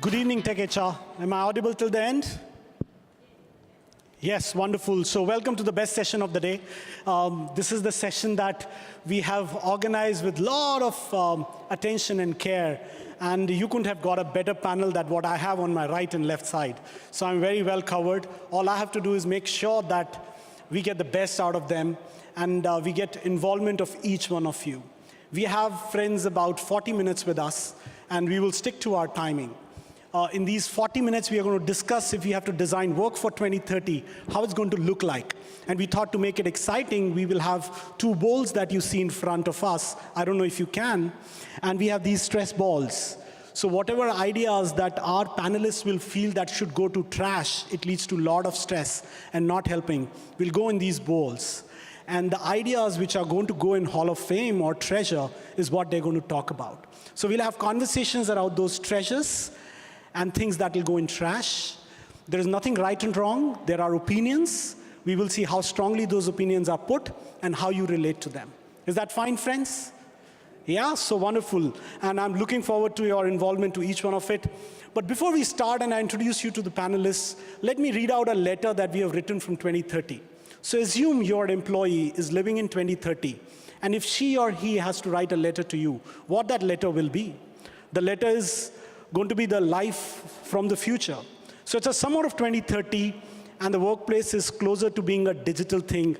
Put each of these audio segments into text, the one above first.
Good evening, TechHR. Am I audible till the end? Yes, wonderful. So welcome to the best session of the day. This is the session that we have organized with a lot of attention and care. And you couldn't have got a better panel than what I have on my right and left side. So I'm very well covered. All I have to do is make sure that we get the best out of them and we get involvement of each one of you. We have friends about 40 minutes with us, and we will stick to our timing. In these 40 minutes, we are going to discuss if we have to design work for 2030, how it's going to look like. And we thought to make it exciting, we will have two bowls that you see in front of us. I don't know if you can. And we have these stress balls. So whatever ideas that our panelists will feel that should go to trash, it leads to a lot of stress and not helping, will go in these bowls. And the ideas which are going to go in Hall of Fame or treasure is what they're going to talk about. So we'll have conversations around those treasures and things that will go in trash. There is nothing right and wrong. There are opinions. We will see how strongly those opinions are put and how you relate to them. Is that fine, friends? Yeah, so wonderful. And I'm looking forward to your involvement to each one of it. But before we start and I introduce you to the panelists, let me read out a letter that we have written from 2030. So assume your employee is living in 2030. And if she or he has to write a letter to you, what that letter will be? The letter is going to be the life from the future. So it's a summer of 2030, and the workplace is closer to being a digital thing.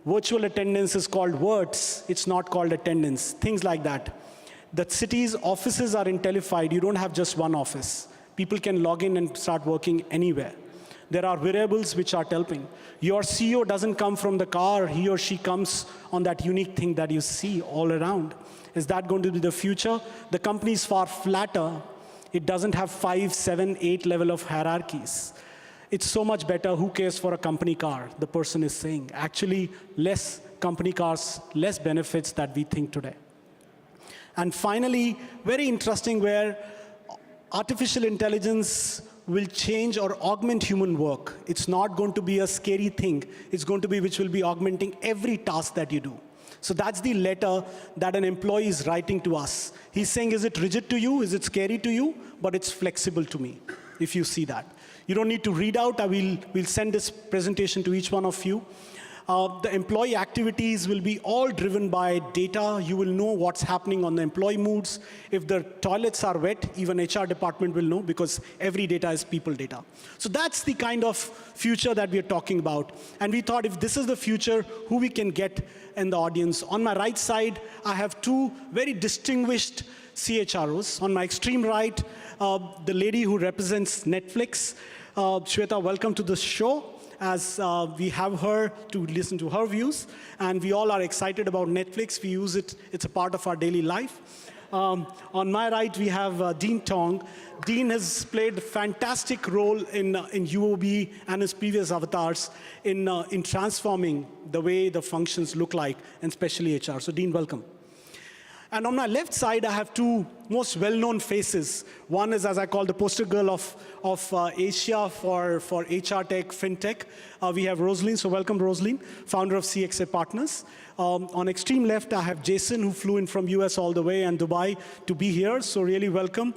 Virtual attendance is called words. It's not called attendance, things like that. The city's offices are intellified. You don't have just one office. People can log in and start working anywhere. There are variables which are helping. Your CEO doesn't come from the car. He or she comes on that unique thing that you see all around. Is that going to be the future? The company is far flatter. It doesn't have 5, 7, 8 level of hierarchies. It's so much better. Who cares for a company car? The person is saying. Actually, less company cars, less benefits that we think today. And finally, very interesting, where artificial intelligence will change or augment human work. It's not going to be a scary thing. It's going to be which will be augmenting every task that you do. So that's the letter that an employee is writing to us. He's saying, is it rigid to you? Is it scary to you? But it's flexible to me, if you see that. You don't need to read out. We'll send this presentation to each one of you. The employee activities will be all driven by data. You will know what's happening on the employee moods. If the toilets are wet, even HR department will know, because every data is people data. So that's the kind of future that we're talking about. And we thought, if this is the future, who we can get in the audience. On my right side, I have two very distinguished CHROs. On my extreme right, the lady who represents Netflix. Shweta, welcome to the show, as we have her to listen to her views. And we all are excited about Netflix. We use it. It's a part of our daily life. On my right, we have Dean Tong. Dean has played a fantastic role in UOB and his previous avatars in transforming the way the functions look like, and especially HR. So Dean, welcome. And on my left side, I have two most well-known faces. One is, as I call, the poster girl of Asia for HR tech, fintech. We have Rosaline, so welcome, Rosaline, founder of CXA Partners. On extreme left, I have Jason, who flew in from US all the way and Dubai to be here, so really welcome.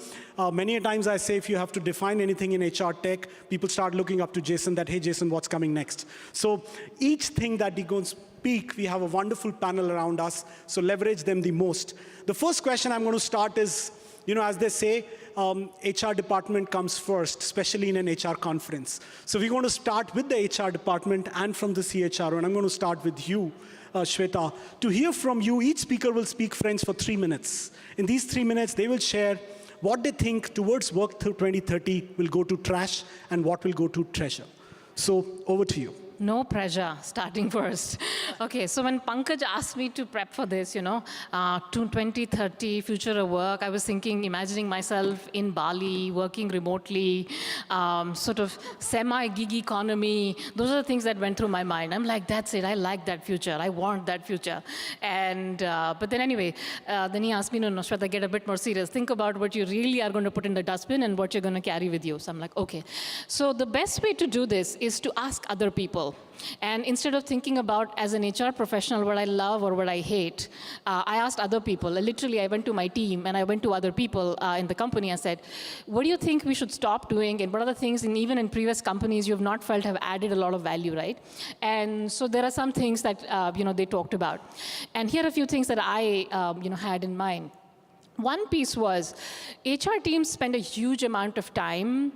Many times I say, if you have to define anything in HR tech, people start looking up to Jason that, hey, Jason, what's coming next? So each thing that he goes speak, we have a wonderful panel around us, so leverage them the most. The first question I'm going to start is, as they say, HR department comes first, especially in an HR conference. So we're going to start with the HR department and from the CHRO, and I'm going to start with you, Shweta. To hear from you, each speaker will speak, friends, for 3 minutes. In these 3 minutes, they will share what they think towards work through 2030 will go to trash and what will go to treasure. So over to you. No pressure, starting first. Okay, so when Pankaj asked me to prep for this, to 2030, future of work, I was thinking, imagining myself in Bali, working remotely, sort of semi-gig economy. Those are the things that went through my mind. I'm like, that's it, I like that future, I want that future. And, but then anyway, then he asked me, no, Shweta, get a bit more serious. Think about what you really are going to put in the dustbin and what you're going to carry with you. So I'm like, okay. So the best way to do this is to ask other people. people. And instead of thinking about, as an HR professional, what I love or what I hate, I asked other people. Literally, I went to my team and I went to other people in the company and said, what do you think we should stop doing? And what are the things, even in previous companies, you have not felt have added a lot of value, right? And so there are some things that they talked about. And here are a few things that I had in mind. One piece was HR teams spend a huge amount of time,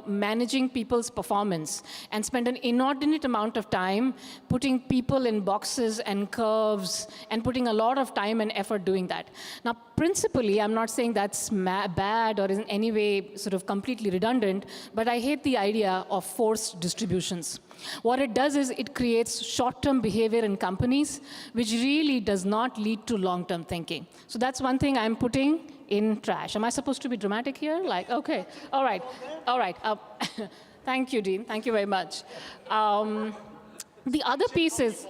managing people's performance and spend an inordinate amount of time putting people in boxes and curves and putting a lot of time and effort doing that. Now, principally, I'm not saying that's bad or in any way sort of completely redundant, but I hate the idea of forced distributions. What it does is it creates short-term behavior in companies, which really does not lead to long-term thinking. So that's one thing I'm putting in trash. Am I supposed to be dramatic here? Like, okay, all right. Thank you, Dean. Thank you very much. The other piece is,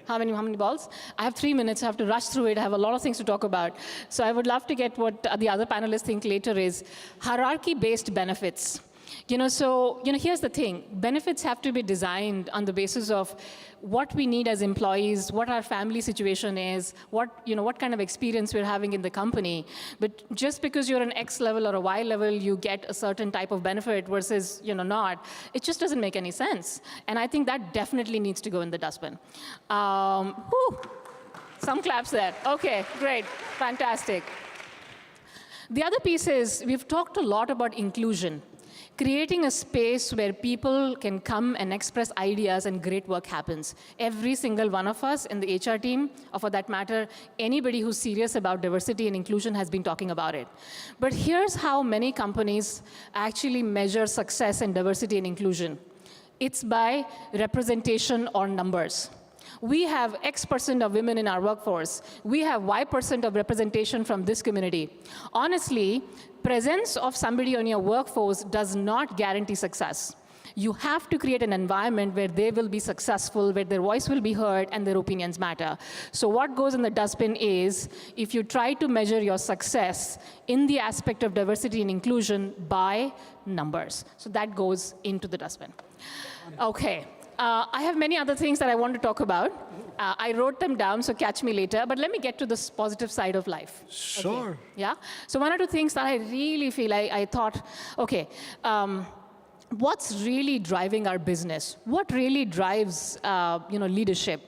how many balls? I have 3 minutes. I have to rush through it. I have a lot of things to talk about. So I would love to get what the other panelists think later is hierarchy-based benefits. Here's the thing. Benefits have to be designed on the basis of what we need as employees, what our family situation is, what kind of experience we're having in the company. But just because you're an X level or a Y level, you get a certain type of benefit versus, not. It just doesn't make any sense. And I think that definitely needs to go in the dustbin. Some claps there. Okay, great, fantastic. The other piece is, we've talked a lot about inclusion. Creating a space where people can come and express ideas and great work happens. Every single one of us in the HR team, or for that matter, anybody who's serious about diversity and inclusion has been talking about it. But here's how many companies actually measure success in diversity and inclusion. It's by representation or numbers. We have X% of women in our workforce. We have Y% of representation from this community. Honestly, presence of somebody on your workforce does not guarantee success. You have to create an environment where they will be successful, where their voice will be heard, and their opinions matter. So what goes in the dustbin is, if you try to measure your success in the aspect of diversity and inclusion by numbers. So that goes into the dustbin. Okay. I have many other things that I want to talk about. I wrote them down, so catch me later. But let me get to this positive side of life. Sure. Okay. Yeah? So one or two things that I really feel I thought, okay, what's really driving our business? What really drives leadership?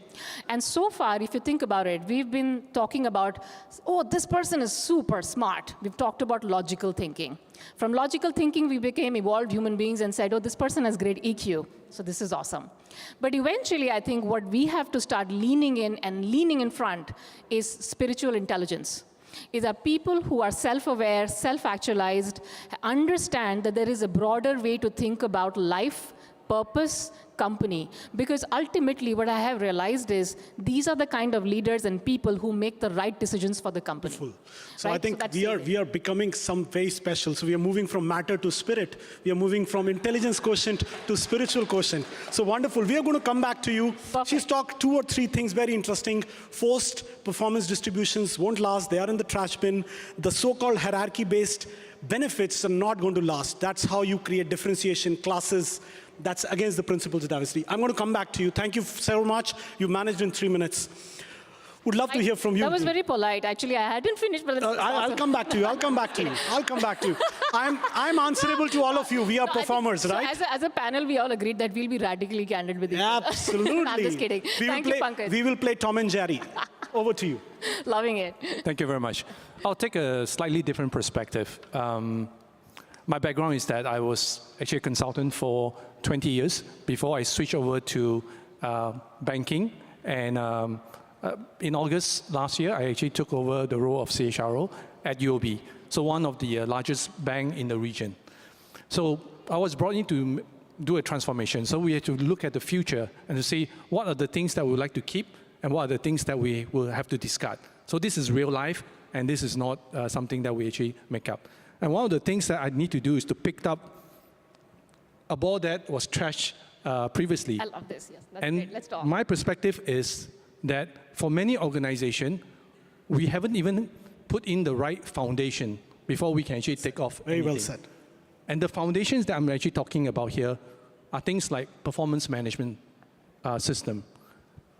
And so far, if you think about it, we've been talking about, oh, this person is super smart. We've talked about logical thinking. From logical thinking, we became evolved human beings and said, oh, this person has great EQ, so this is awesome. But eventually, I think what we have to start leaning in and leaning in front is spiritual intelligence. Is that people who are self-aware, self-actualized, understand that there is a broader way to think about life, purpose, company. Because ultimately, what I have realized is these are the kind of leaders and people who make the right decisions for the company. Beautiful. So right? I think we are becoming some very special. So we are moving from matter to spirit. We are moving from intelligence quotient to spiritual quotient. So wonderful. We are going to come back to you. Perfect. She's talked 2 or 3 things very interesting. Forced performance distributions won't last. They are in the trash bin. The so-called hierarchy-based benefits are not going to last. That's how you create differentiation, classes. That's against the principles of diversity. I'm going to come back to you. Thank you so much. You managed in 3 minutes. Would love to hear from you. That was very polite. Actually, I hadn't finished, but I'll come back to you. I'll come back to you. I'll come back to you. I'm answerable to all of you. We are performers, right? So as a panel, we all agreed that we'll be radically candid with each other. Absolutely. I'm just kidding. Thank you, Pankaj. We will play Tom and Jerry. Over to you. Loving it. Thank you very much. I'll take a slightly different perspective. My background is that I was actually a consultant for 20 years before I switched over to banking. And in August last year, I actually took over the role of CHRO at UOB, so one of the largest bank in the region. So I was brought in to do a transformation. So we had to look at the future and to see what are the things that we would like to keep and what are the things that we will have to discard. So this is real life, and this is not something that we actually make up. And one of the things that I need to do is to pick up a ball that was trashed previously. I love this, yes. That's and great. Let's talk. My perspective is that for many organizations, we haven't even put in the right foundation before we can actually take off Very well anything. said. And the foundations that I'm actually talking about here are things like performance management system.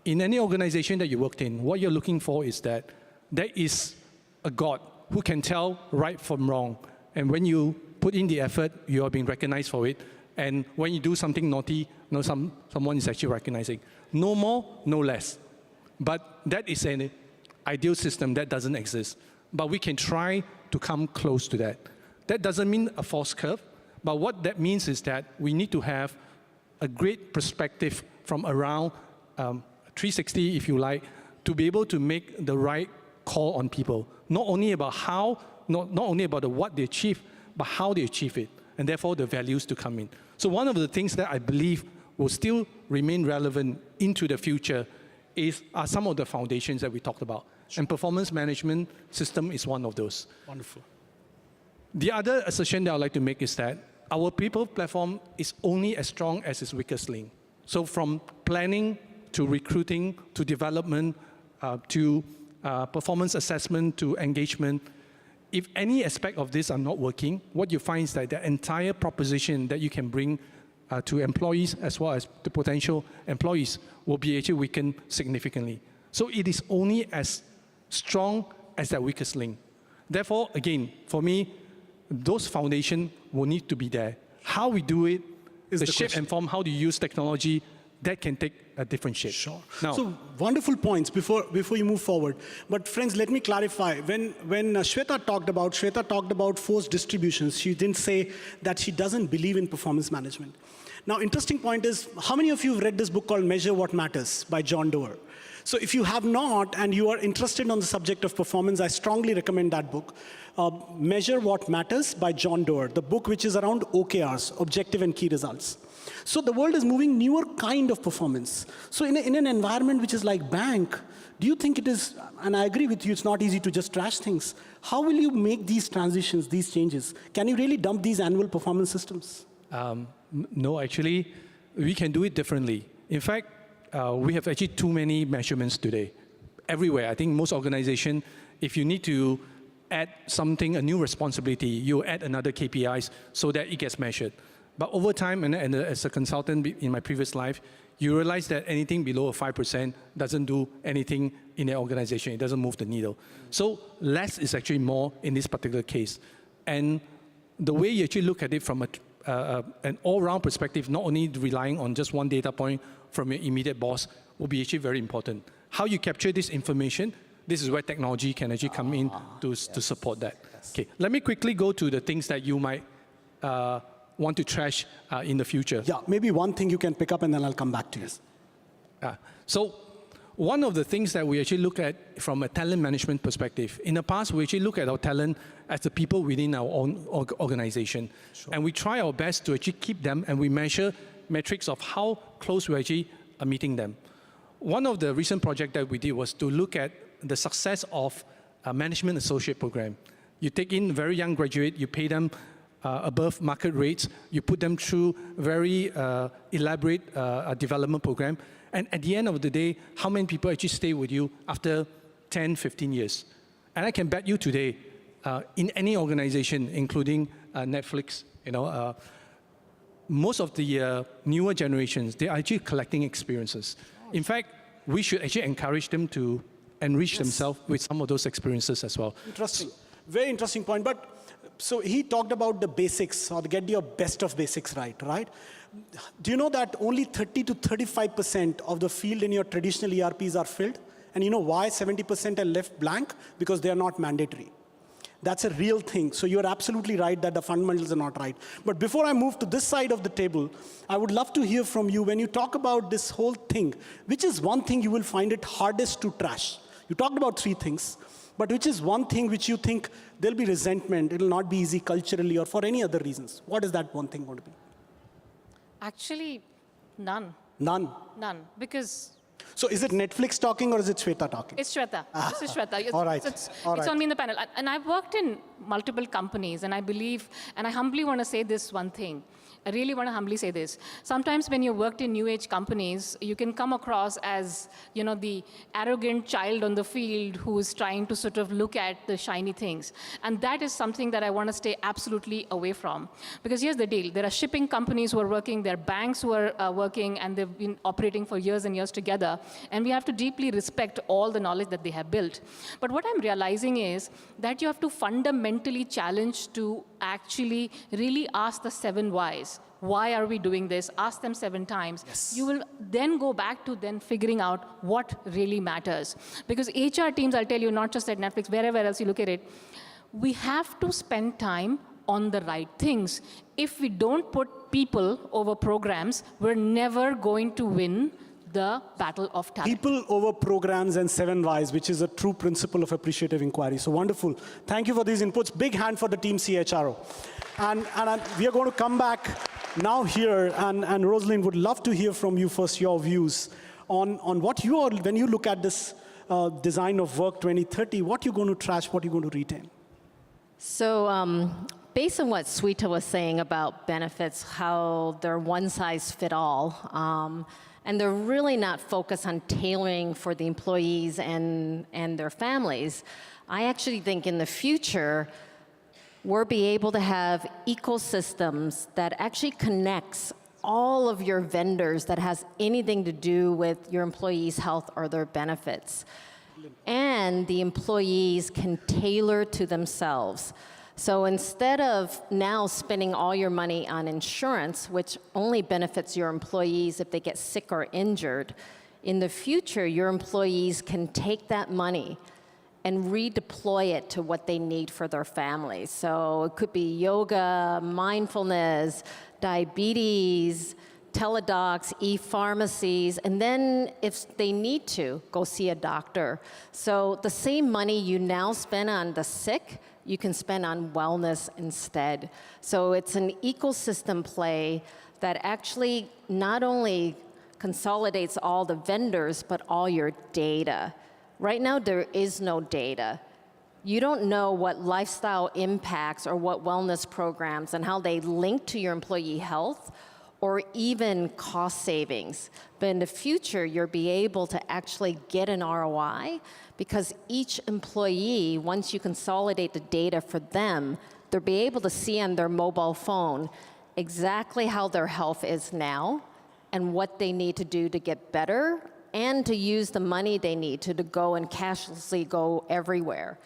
In any organization that you worked in, what you're looking for is that there is a God who can tell right from wrong. And when you put in the effort, you are being recognized for it. And when you do something naughty, someone is actually recognizing. No more, no less. But that is an ideal system that doesn't exist. But we can try to come close to that. That doesn't mean a false curve, but what that means is that we need to have a great perspective from around 360, if you like, to be able to make the right call on people. Not only about how, not only about what they achieve, but how they achieve it, and therefore the values to come in. So one of the things that I believe will still remain relevant into the future are some of the foundations that we talked about. And performance management system is one of those. Wonderful. The other assertion that I'd like to make is that our people platform is only as strong as its weakest link. So from planning to recruiting to development to performance assessment to engagement, if any aspect of this are not working, what you find is that the entire proposition that you can bring to employees as well as to potential employees will be actually weakened significantly. So it is only as strong as that weakest link. Therefore, again, for me, those foundations will need to be there. How we do it, is the shape and form, how do you use technology, that can take a different shape. Sure. Now, so wonderful points before you move forward. But friends, let me clarify. When Shweta talked about forced distributions, she didn't say that she doesn't believe in performance management. Now, interesting point is, how many of you have read this book called Measure What Matters by John Doerr? So if you have not and you are interested on the subject of performance, I strongly recommend that book. Measure What Matters by John Doerr, the book which is around OKRs, Objective and Key Results. So the world is moving newer kind of performance. So in an environment which is like bank, do you think it is, and I agree with you, it's not easy to just trash things. How will you make these transitions, these changes? Can you really dump these annual performance systems? No, actually, we can do it differently. In fact, we have actually too many measurements today. Everywhere, I think most organizations, if you need to add something, a new responsibility, you add another KPIs so that it gets measured. But over time, and as a consultant in my previous life, you realize that anything below a 5% doesn't do anything in the organization. It doesn't move the needle. So less is actually more in this particular case. And the way you actually look at it from an all-round perspective, not only relying on just one data point from your immediate boss, will be actually very important. How you capture this information, this is where technology can actually come in to support that. Yes. Okay, let me quickly go to the things that you might want to trash in the future. Yeah, maybe one thing you can pick up and then I'll come back to you. So one of the things that we actually look at from a talent management perspective, in the past we actually look at our talent as the people within our own organization. Sure. And we try our best to actually keep them, and we measure metrics of how close we actually are meeting them. One of the recent projects that we did was to look at the success of a management associate program. You take in very young graduate, you pay them above market rates, you put them through very elaborate development program, and at the end of the day, how many people actually stay with you after 10, 15 years? And I can bet you today, in any organization, including Netflix, most of the newer generations, they are actually collecting experiences. In fact, we should actually encourage them to enrich themselves with some of those experiences as well. Interesting. Very interesting point. But so he talked about the basics, or get your best of basics right? Do you know that only 30 to 35% of the field in your traditional ERPs are filled? And you know why 70% are left blank? Because they are not mandatory. That's a real thing. So you're absolutely right that the fundamentals are not right. But before I move to this side of the table, I would love to hear from you when you talk about this whole thing, which is one thing you will find it hardest to trash. You talked about 3 things, but which is one thing which you think there'll be resentment, it'll not be easy culturally or for any other reasons. What is that one thing going to be? Actually, none. None? None, because... So is it Netflix talking or is it Shweta talking? It's Shweta. This is Shweta. All right. It's on me in the panel. And I've worked in multiple companies, and I believe, and I humbly want to say this one thing. I really want to humbly say this. Sometimes when you worked in new age companies, you can come across as, the arrogant child on the field who is trying to sort of look at the shiny things. And that is something that I want to stay absolutely away from. Because here's the deal. There are shipping companies who are working, there are banks who are working, and they've been operating for years and years together. And we have to deeply respect all the knowledge that they have built. But what I'm realizing is that you have to fundamentally challenge to actually really ask the 7 whys. Why are we doing this? Ask them 7 times. Yes. You will then go back to then figuring out what really matters. Because HR teams, I'll tell you, not just at Netflix, wherever else you look at it, we have to spend time on the right things. If we don't put people over programs, we're never going to win the battle of talent. People over programs and 7 whys, which is a true principle of appreciative inquiry. So wonderful. Thank you for these inputs. Big hand for the team CHRO. And we are going to come back now here, and Rosalind would love to hear from you first, your views on what you are, when you look at this design of Work 2030, what you're going to trash, what you're going to retain. So based on what Sweta was saying about benefits, how they're one size fit all, and they're really not focused on tailoring for the employees and their families, I actually think in the future, we'll be able to have ecosystems that actually connects all of your vendors that has anything to do with your employees' health or their benefits. And the employees can tailor to themselves. So instead of now spending all your money on insurance, which only benefits your employees if they get sick or injured, in the future, your employees can take that money and redeploy it to what they need for their families. So it could be yoga, mindfulness, diabetes, teledocs, e-pharmacies, and then if they need to, go see a doctor. So the same money you now spend on the sick, you can spend on wellness instead. So it's an ecosystem play that actually not only consolidates all the vendors, but all your data. Right now, there is no data. You don't know what lifestyle impacts or what wellness programs and how they link to your employee health or even cost savings. But in the future, you'll be able to actually get an ROI because each employee, once you consolidate the data for them, they'll be able to see on their mobile phone exactly how their health is now and what they need to do to get better and to use the money they need to go and cashlessly go everywhere.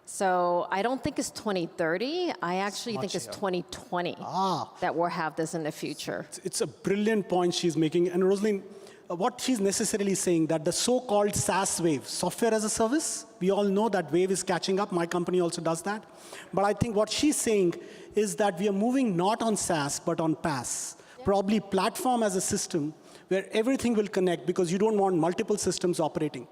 So I don't think it's 2030. I actually think it's 2020 that we'll have this in the future. It's a brilliant point she's making. And Rosalind, what she's necessarily saying that the so-called SaaS wave, software as a service, we all know that wave is catching up. My company also does that. But I think what she's saying is that we are moving not on SaaS, but on PaaS. Probably platform as a system where everything will connect because you don't want multiple systems operating.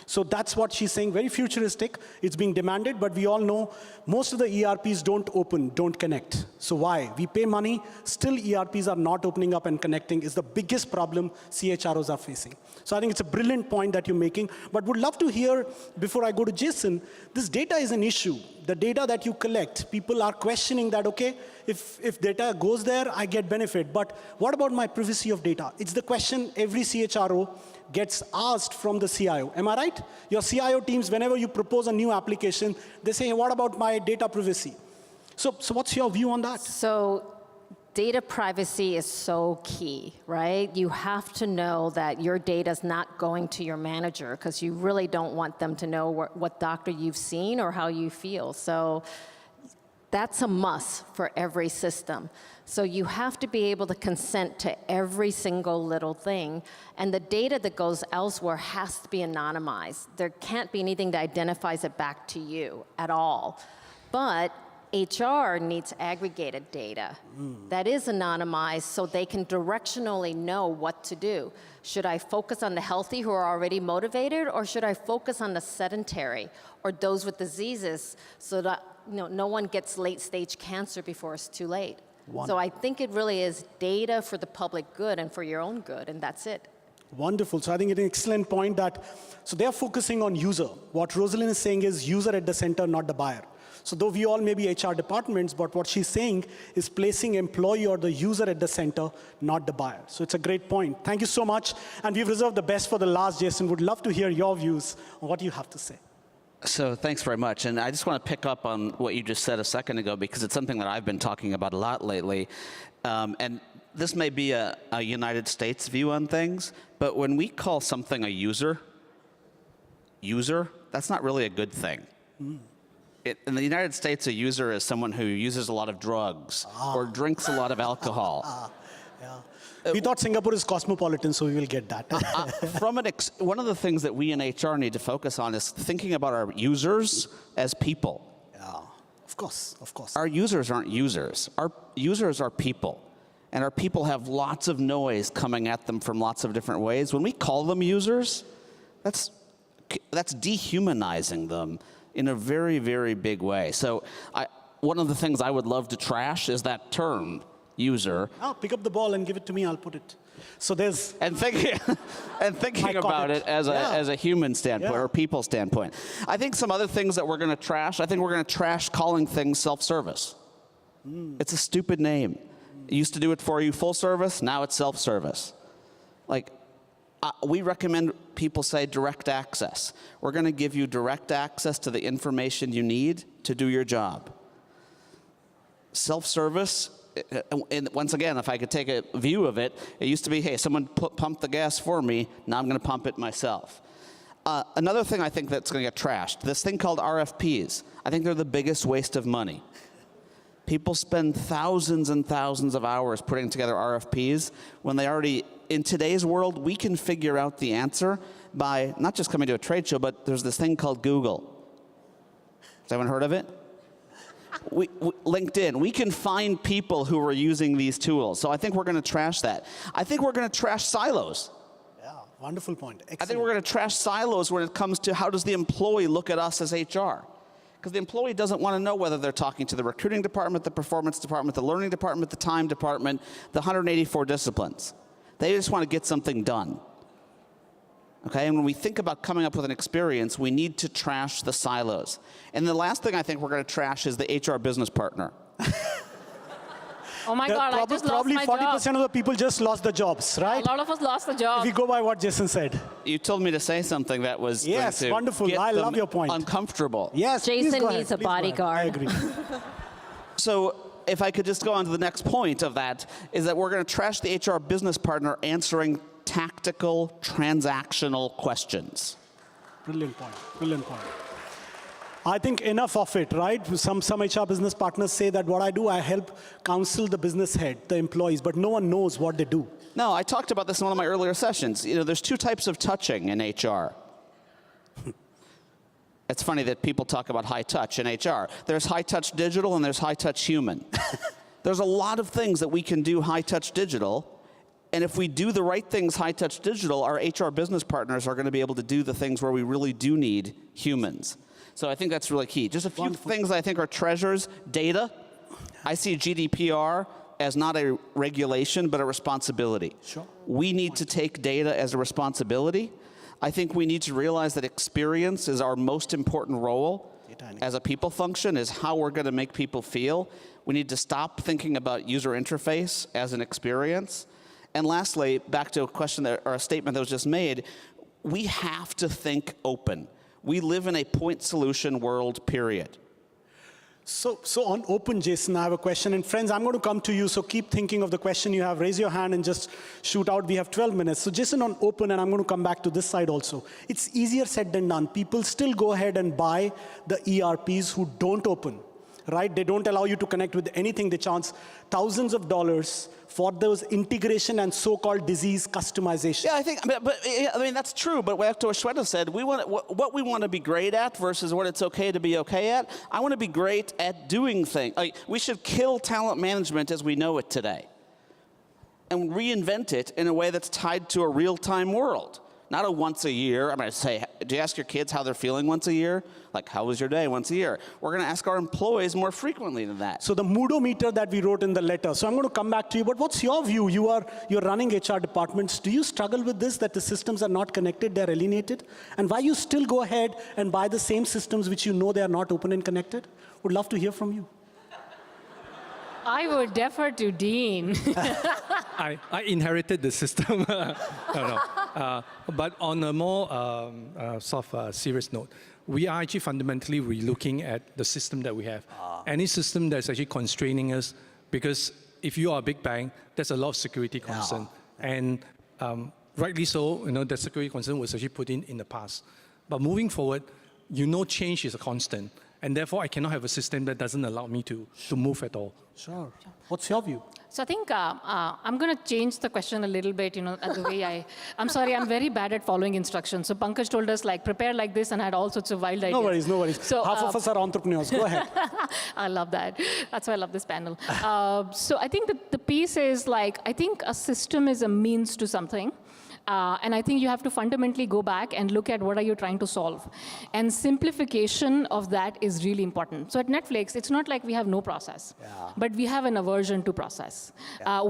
So that's what she's saying, very futuristic. It's being demanded, but we all know most of the ERPs don't open, don't connect. So why? We pay money, still ERPs are not opening up and connecting is the biggest problem CHROs are facing. So I think it's a brilliant point that you're making, but would love to hear, before I go to Jason, this data is an issue. The data that you collect, people are questioning that, okay, if data goes there, I get benefit, but what about my privacy of data? It's the question every CHRO gets asked from the CIO. Am I right? Your CIO teams, whenever you propose a new application, they say, hey, what about my data privacy? So what's your view on that? So data privacy is so key, right? You have to know that your data is not going to your manager because you really don't want them to know what doctor you've seen or how you feel. So that's a must for every system. So you have to be able to consent to every single little thing. And the data that goes elsewhere has to be anonymized. There can't be anything that identifies it back to you at all. But HR needs aggregated data that is anonymized so they can directionally know what to do. Should I focus on the healthy who are already motivated, or should I focus on the sedentary or those with diseases so that no one gets late-stage cancer before it's too late? Wonderful. So I think it really is data for the public good and for your own good, and that's it. Wonderful. So I think it's an excellent point that, so they're focusing on user. What Rosalind is saying is user at the center, not the buyer. So though we all may be HR departments, but what she's saying is placing employee or the user at the center, not the buyer. So it's a great point. Thank you so much. And we've reserved the best for the last, Jason. Would love to hear your views on what you have to say. So thanks very much. And I just want to pick up on what you just said a second ago, because it's something that I've been talking about a lot lately. And this may be a United States view on things, but when we call something a user, that's not really a good thing. In the United States, a user is someone who uses a lot of drugs or drinks a lot of alcohol. We thought Singapore is cosmopolitan, so we will get that. One of the things that we in HR need to focus on is thinking about our users as people. Yeah, of course, of course. Our users aren't users. Our users are people. And our people have lots of noise coming at them from lots of different ways. When we call them users, that's dehumanizing them in a very, very big way. So one of the things I would love to trash is that term, user. Oh, pick up the ball and give it to me, I'll put it. So there's... And thinking about it as a human standpoint or people standpoint. I think some other things that we're going to trash, I think we're going to trash calling things self-service. It's a stupid name. It used to do it for you full service, now it's self-service. Like, we recommend people say direct access. We're going to give you direct access to the information you need to do your job. Self-service, and once again, if I could take a view of it, it used to be, hey, someone pumped the gas for me, now I'm going to pump it myself. Another thing I think that's going to get trashed, this thing called RFPs. I think they're the biggest waste of money. People spend thousands and thousands of hours putting together RFPs when they already, in today's world, we can figure out the answer by not just coming to a trade show, but there's this thing called Google. Has anyone heard of it? LinkedIn, we can find people who are using these tools. So I think we're going to trash that. I think we're going to trash silos. Yeah, wonderful point. Excellent. I think we're going to trash silos when it comes to how does the employee look at us as HR. Because the employee doesn't want to know whether they're talking to the recruiting department, the performance department, the learning department, the time department, the 184 disciplines. They just want to get something done. Okay, and when we think about coming up with an experience, we need to trash the silos. And the last thing I think we're going to trash is the HR business partner. Oh my God, I just lost my job. Probably 40% of the people just lost the jobs, right? A lot of us lost the job. If we go by what Jason said. You told me to say something that was yes, going to wonderful. get I them love your point. Uncomfortable. Yes, Jason needs a bodyguard. I agree. So if I could just go on to the next point of that, is that we're going to trash the HR business partner answering tactical, transactional questions. Brilliant point. Brilliant point. I think enough of it, right? Some HR business partners say that what I do, I help counsel the business head, the employees, but no one knows what they do. No, I talked about this in one of my earlier sessions. You know, there's two types of touching in HR. It's funny that people talk about high touch in HR. There's high touch digital and there's high touch human. There's a lot of things that we can do high touch digital. And if we do the right things high touch digital, our HR business partners are going to be able to do the things where we really do need humans. So I think that's really key. Just a few things I think are treasures. Data. I see GDPR as not a regulation, but a responsibility. Sure. We need to take data as a responsibility. I think we need to realize that experience is our most important role as a people function, is how we're going to make people feel. We need to stop thinking about user interface as an experience. And lastly, back to a question or a statement that was just made, we have to think open. We live in a point solution world, period. So on open, Jason, I have a question. And friends, I'm going to come to you, so keep thinking of the question you have. Raise your hand and just shoot out. We have 12 minutes. So Jason, on open, and I'm going to come back to this side also. It's easier said than done. People still go ahead and buy the ERPs who don't open, right? They don't allow you to connect with anything. They charge thousands of dollars for those integration and so-called disease customization. Yeah, I mean that's true. But back to what Shweta said, what we want to be great at versus what it's okay to be okay at. I want to be great at doing things. Like, we should kill talent management as we know it today, and reinvent it in a way that's tied to a real-time world. not a once a year. I'm going to say, do you ask your kids how they're feeling once a year? Like, how was your day once a year? We're going to ask our employees more frequently than that. So the moodometer that we wrote in the letter. So I'm going to come back to you, but what's your view? You're running HR departments. Do you struggle with this, that the systems are not connected, they're alienated? And why you still go ahead and buy the same systems which you know they are not open and connected? Would love to hear from you. I would defer to Dean. I inherited the system. No. But on a more serious note, we are actually fundamentally relooking at the system that we have. Any system that's actually constraining us, because if you are a big bank, there's a lot of security concern. And rightly so, that security concern was actually put in the past. But moving forward, change is a constant. And therefore, I cannot have a system that doesn't allow me to move at all. Sure. What's your view? So I think I'm going to change the question a little bit, the way I'm sorry, I'm very bad at following instructions. So Pankaj told us, prepare like this, and I had all sorts of wild ideas. No worries. So, half of us are entrepreneurs. Go ahead. I love that. That's why I love this panel. So I think that the piece is, I think a system is a means to something. And I think you have to fundamentally go back and look at what are you trying to solve. And simplification of that is really important. So at Netflix, it's not like we have no process, but we have an aversion to process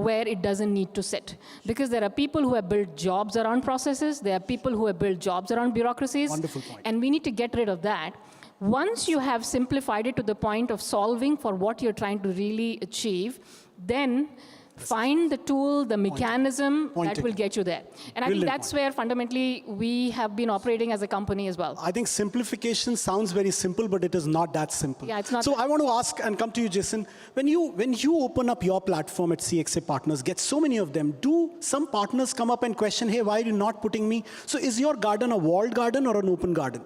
where it doesn't need to sit. Because there are people who have built jobs around processes. There are people who have built jobs around bureaucracies. Wonderful point. And we need to get rid of that. Once you have simplified it to the point of solving for what you're trying to really achieve, then find the tool, the mechanism that will get you there. And I think that's where fundamentally we have been operating as a company as well. I think simplification sounds very simple, but it is not that simple. Yeah, it's not. So I want to ask and come to you, Jason. When you open up your platform at CXA Partners, get so many of them, do some partners come up and question, hey, why are you not putting me? So is your garden a walled garden or an open garden?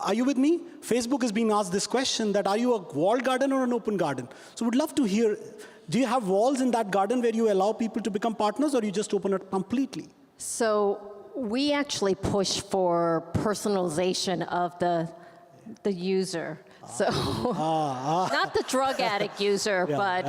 Are you with me? Facebook is being asked this question, that are you a walled garden or an open garden? So would love to hear, do you have walls in that garden where you allow people to become partners, or you just open it completely? So we actually push for personalization of the user. So not the drug addict user, but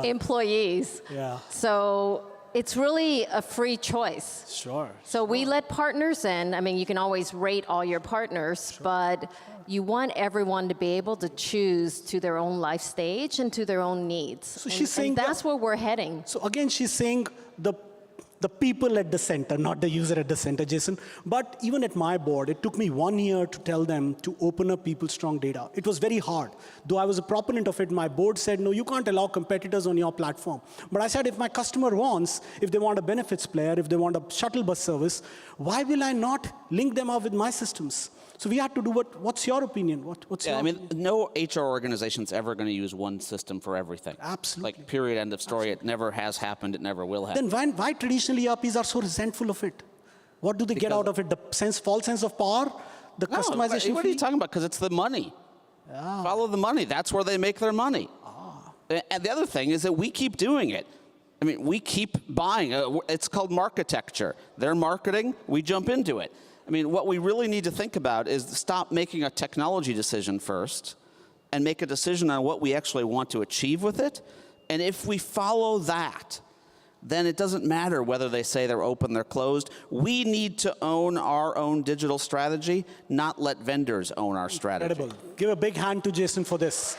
employees. Yeah. So it's really a free choice. Sure. So we let partners in. I mean, you can always rate all your partners, but you want everyone to be able to choose to their own life stage and to their own needs. So she's saying that's where we're heading. So again, she's saying the people at the center, not the user at the center, Jason. But even at my board, it took me 1 year to tell them to open up people's strong data. It was very hard. Though I was a proponent of it, my board said, no, you can't allow competitors on your platform. But I said, if my customer wants, if they want a benefits player, if they want a shuttle bus service, why will I not link them up with my systems? So we had to do what's your opinion? What's your opinion? No HR organization's ever going to use one system for everything. Absolutely. Like, period, end of story. Absolutely. It never has happened. It never will happen. Then why traditional ERPs are so resentful of it? What do they get out of it? The false sense of power? The customization What are you talking about? Because it's the money. Follow the money. That's where they make their money. And the other thing is that we keep doing it. I mean, we keep buying. It's called marketecture. They're marketing. We jump into it. I mean, what we really need to think about is stop making a technology decision first and make a decision on what we actually want to achieve with it. And if we follow that, then it doesn't matter whether they say they're open, they're closed. We need to own our own digital strategy, not let vendors own our strategy. Incredible. Give a big hand to Jason for this.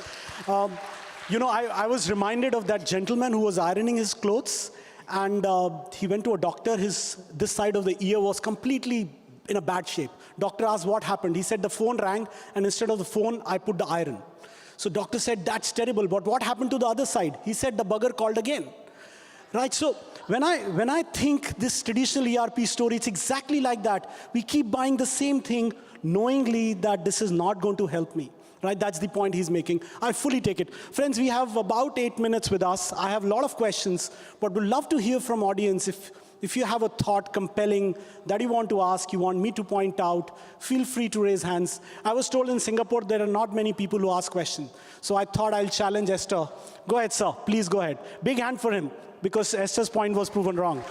I was reminded of that gentleman who was ironing his clothes, and he went to a doctor. This side of the ear was completely in a bad shape. Doctor asked what happened. He said the phone rang, and instead of the phone, I put the iron. So doctor said, that's terrible, but what happened to the other side? He said the bugger called again. Right, so when I think this traditional ERP story, it's exactly like that. We keep buying the same thing, knowingly that this is not going to help me. Right, that's the point he's making. I fully take it. Friends, we have about 8 minutes with us. I have a lot of questions, but we'd love to hear from audience. If you have a thought compelling that you want to ask, you want me to point out, feel free to raise hands. I was told in Singapore there are not many people who ask questions. So I thought I'll challenge Esther. Go ahead, sir. Please go ahead. Big hand for him, because Esther's point was proven wrong.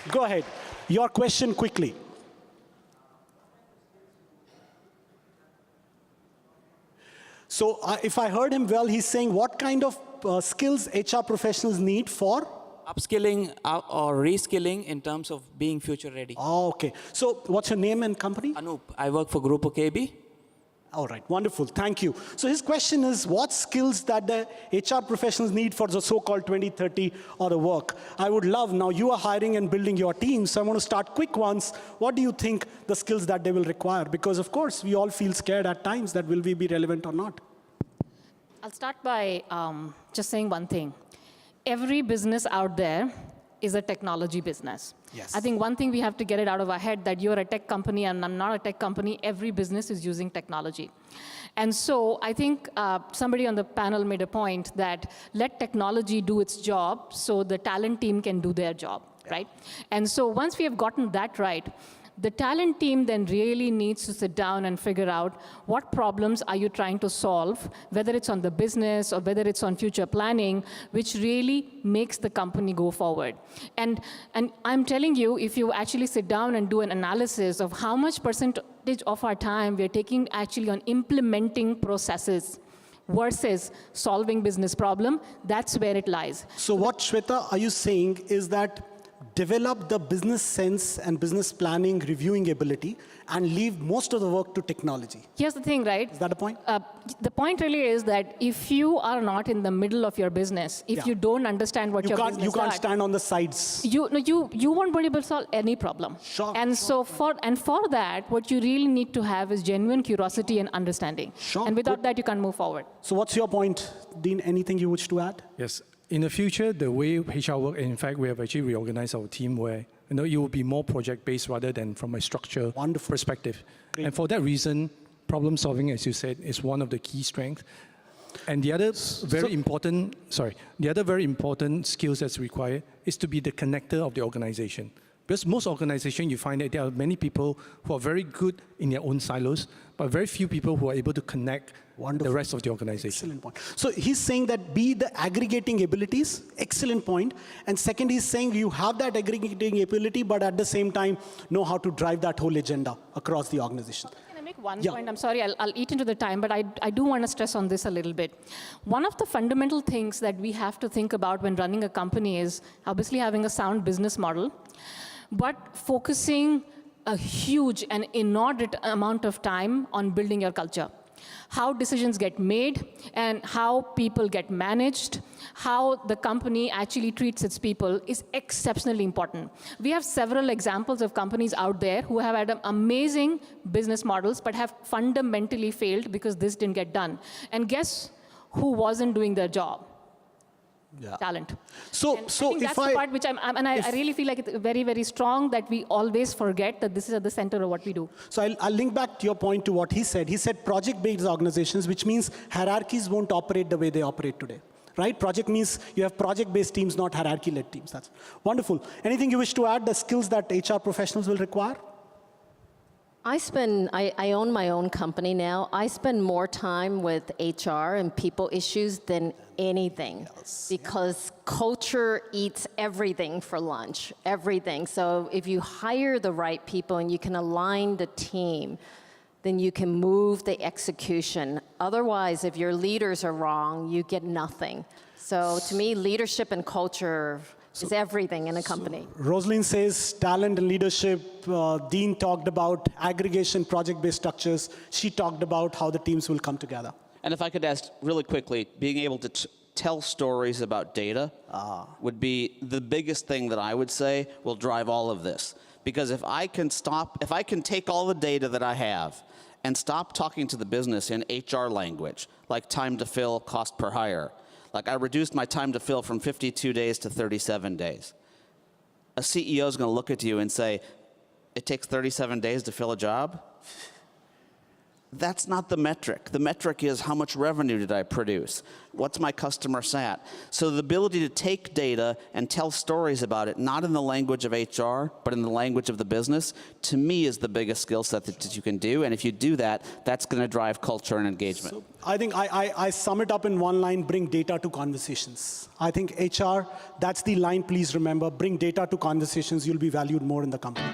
Go ahead. Your question quickly. So if I heard him well, he's saying what kind of skills HR professionals need for? Upskilling or reskilling in terms of being future ready. Oh, okay. So what's your name and company? Anup, I work for Group KB. All right, wonderful, thank you. So his question is, what skills that the HR professionals need for the so-called 2030 or the work? I would love, now you are hiring and building your team, so I want to start quick ones. What do you think the skills that they will require? Because of course, we all feel scared at times that will we be relevant or not? I'll start by just saying one thing. Every business out there is a technology business. Yes. I think one thing we have to get it out of our head that you're a tech company and I'm not a tech company. Every business is using technology. And so I think somebody on the panel made a point that let technology do its job so the talent team can do their job, right? And so once we have gotten that right, the talent team then really needs to sit down and figure out what problems are you trying to solve, whether it's on the business or whether it's on future planning, which really makes the company go forward. And I'm telling you, if you actually sit down and do an analysis of how much percentage of our time we're taking actually on implementing processes versus solving business problem, that's where it lies. So what, Shweta, are you saying is that develop the business sense and business planning, reviewing ability, and leave most of the work to technology? Here's the thing, right? Is that the point? The point really is that if you are not in the middle of your business, if you don't understand what your business You can't does, stand on the sides. you won't be able to solve any problem. Sure, and sure, so for that, what you really need to have is genuine curiosity and understanding. Sure, and without good. that, you can't move forward. So what's your point, Dean? Anything you wish to add? Yes. In the future, the way HR work, in fact, we have actually reorganized our team where it will be more project-based rather than from a structure perspective. Great. And for that reason, problem solving, as you said, is one of the key strengths. And the other very important skills that's required is to be the connector of the organization. Because most organizations, you find that there are many people who are very good in their own silos, but very few people who are able to connect the rest of the organization. Excellent point. So he's saying that be the aggregating abilities, excellent point. And second, he's saying you have that aggregating ability, but at the same time, know how to drive that whole agenda across the organization. Can I make one point? I'm sorry, I'll eat into the time, but I do want to stress on this a little bit. One of the fundamental things that we have to think about when running a company is obviously having a sound business model, but focusing a huge and inordinate amount of time on building your culture. How decisions get made and how people get managed, how the company actually treats its people is exceptionally important. We have several examples of companies out there who have had amazing business models but have fundamentally failed because this didn't get done. And guess who wasn't doing their job? Talent. So I think that's the part which I really feel like it's very, very strong that we always forget that this is at the center of what we do. So I'll link back to your point to what he said. He said project-based organizations, which means hierarchies won't operate the way they operate today. Right? Project means you have project-based teams, not hierarchy-led teams. That's wonderful. Anything you wish to add, the skills that HR professionals will require? I own my own company now. I spend more time with HR and people issues than anything because culture eats everything for lunch, everything. So if you hire the right people and you can align the team, then you can move the execution. Otherwise, if your leaders are wrong, you get nothing. So to me, leadership and culture is everything in a company. Rosalind says talent and leadership. Dean talked about aggregation, project-based structures. She talked about how the teams will come together. And if I could ask really quickly, being able to tell stories about data would be the biggest thing that I would say will drive all of this. Because if I can take all the data that I have and stop talking to the business in HR language, like time to fill, cost per hire, like I reduced my time to fill from 52 days to 37 days. A CEO is going to look at you and say, it takes 37 days to fill a job? That's not the metric. The metric is how much revenue did I produce? What's my customer sat? So the ability to take data and tell stories about it, not in the language of HR, but in the language of the business, to me is the biggest skill set that you can do. And if you do that, that's going to drive culture and engagement. So I think I sum it up in one line, bring data to conversations. I think HR, that's the line, please remember, bring data to conversations, you'll be valued more in the company.